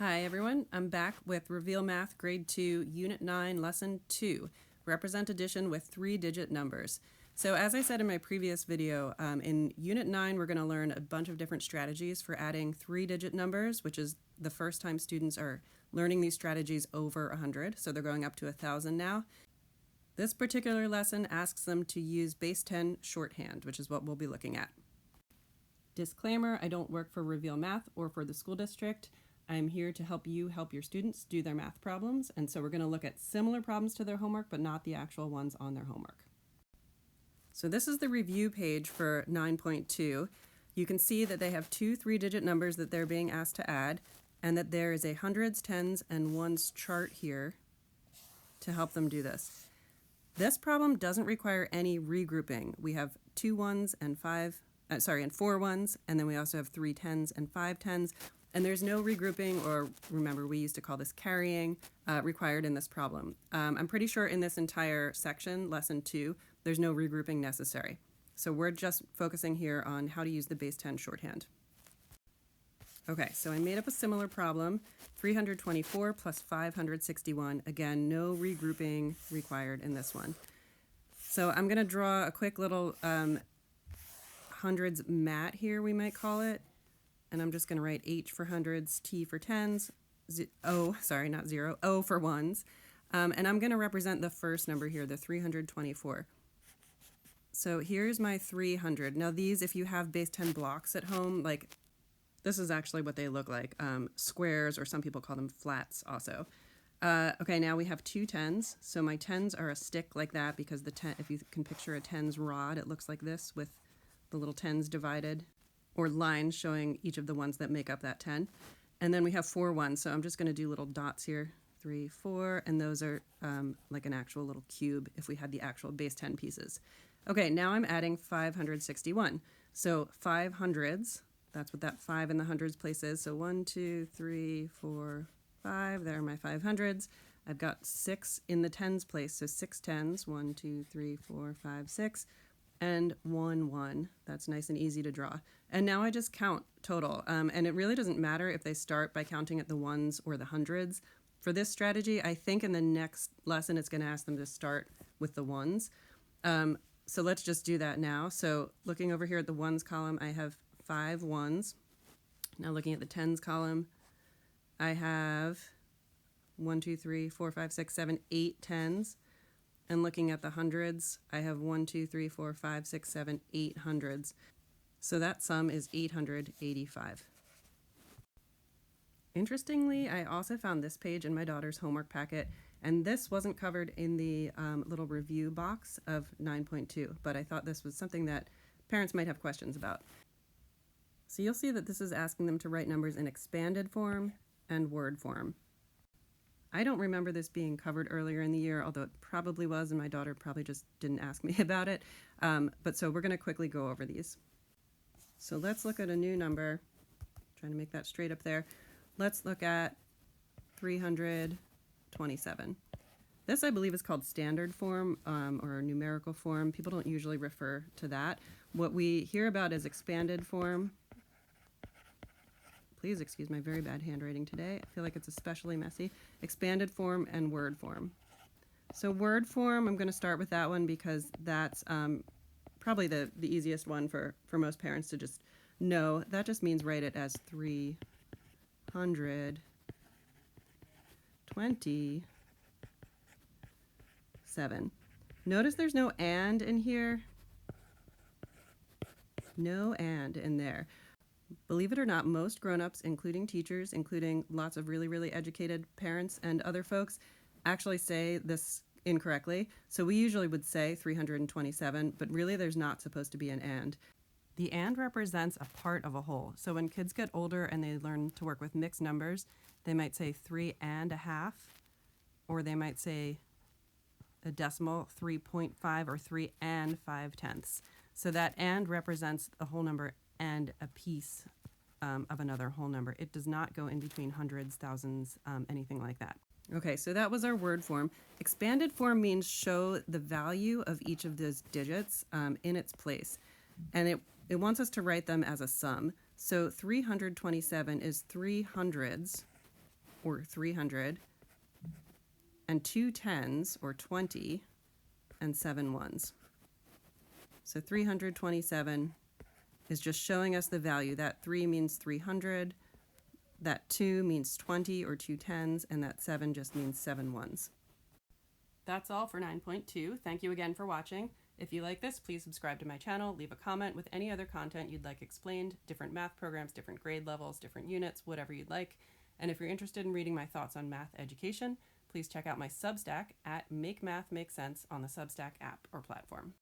Hi everyone, I'm back with Reveal Math Grade 2, Unit 9, Lesson 2, Represent Addition with 3-digit numbers. So as I said in my previous video, in Unit 9 we're going to learn a bunch of different strategies for adding 3-digit numbers, which is the first time students are learning these strategies over 100, so they're going up to 1,000 now. This particular lesson asks them to use base 10 shorthand, which is what we'll be looking at. Disclaimer, I don't work for Reveal Math or for the school district. I'm here to help you help your students do their math problems, and so we're going to look at similar problems to their homework, but not the actual ones on their homework. So this is the review page for 9.2. You can see that they have two 3-digit numbers that they're being asked to add, and that there is a hundreds, tens, and ones chart here to help them do this. This problem doesn't require any regrouping. We have 2 ones and 4 ones, and then we also have 3 tens and 5 tens. And there's no regrouping, or remember we used to call this carrying, required in this problem. I'm pretty sure in this entire section, lesson 2, there's no regrouping necessary. So we're just focusing here on how to use the base 10 shorthand. Okay, so I made up a similar problem, 324 plus 561. Again, no regrouping required in this one. So I'm going to draw a quick little hundreds mat here, we might call it. And I'm just going to write H for hundreds, T for tens, O for ones. And I'm going to represent the first number here, the 324. So here's my 300. Now these, if you have base 10 blocks at home, like this is actually what they look like, squares, or some people call them flats also. Okay, now we have 2 tens. So my tens are a stick like that because the if you can picture a tens rod, it looks like this with the little tens divided, or lines showing each of the ones that make up that 10. And then we have 4 ones, so I'm just going to do little dots here, 3, 4, and those are like an actual little cube if we had the actual base 10 pieces. Okay, now I'm adding 561. So 5 hundreds, that's what that 5 in the hundreds place is. So 1, 2, 3, 4, 5, there are my 500s. I've got 6 in the tens place, so 6 tens, 1, 2, 3, 4, 5, 6. And 1, 1. That's nice and easy to draw. And now I just count total. And it really doesn't matter if they start by counting at the ones or the hundreds. For this strategy, I think in the next lesson it's going to ask them to start with the ones. So let's just do that now. So looking over here at the ones column, I have 5 ones. Now looking at the tens column, I have 1, 2, 3, 4, 5, 6, 7, 8 tens. And looking at the hundreds, I have 1, 2, 3, 4, 5, 6, 7, 8 hundreds. So that sum is 885. Interestingly, I also found this page in my daughter's homework packet, and this wasn't covered in the little review box of 9.2, but I thought this was something that parents might have questions about. So you'll see that this is asking them to write numbers in expanded form and word form. I don't remember this being covered earlier in the year, although it probably was, and my daughter probably just didn't ask me about it. But so we're going to quickly go over these. So let's look at a new number, trying to make that straight up there. Let's look at 327. This, I believe, is called standard form or numerical form. People don't usually refer to that. What we hear about is expanded form. Please excuse my very bad handwriting today. I feel like it's especially messy. Expanded form and word form. So word form, I'm going to start with that one because that's probably the easiest one for most parents to just know. That just means write it as 327. Notice there's no and in here. No and in there. Believe it or not, most grown-ups, including teachers, including lots of really, really educated parents and other folks, actually say this incorrectly. So we usually would say 327, but really there's not supposed to be an and. The and represents a part of a whole. So when kids get older and they learn to work with mixed numbers, they might say 3 and a half, or they might say a decimal, 3.5, or 3 and 5 tenths. So that and represents a whole number and a piece of another whole number. It does not go in between hundreds, thousands, anything like that. Okay, so that was our word form. Expanded form means show the value of each of those digits in its place. And it wants us to write them as a sum. So 327 is 3 hundreds or 300, and 2 tens, or 20, and 7 ones. So 327 is just showing us the value. That 3 means 300, that 2 means 20, or 2 tens, and that 7 just means 7 ones. That's all for 9.2. Thank you again for watching. If you like this, please subscribe to my channel, leave a comment with any other content you'd like explained, different math programs, different grade levels, different units, whatever you'd like. And if you're interested in reading my thoughts on math education, please check out my Substack at Make Math Make Sense on the Substack app or platform.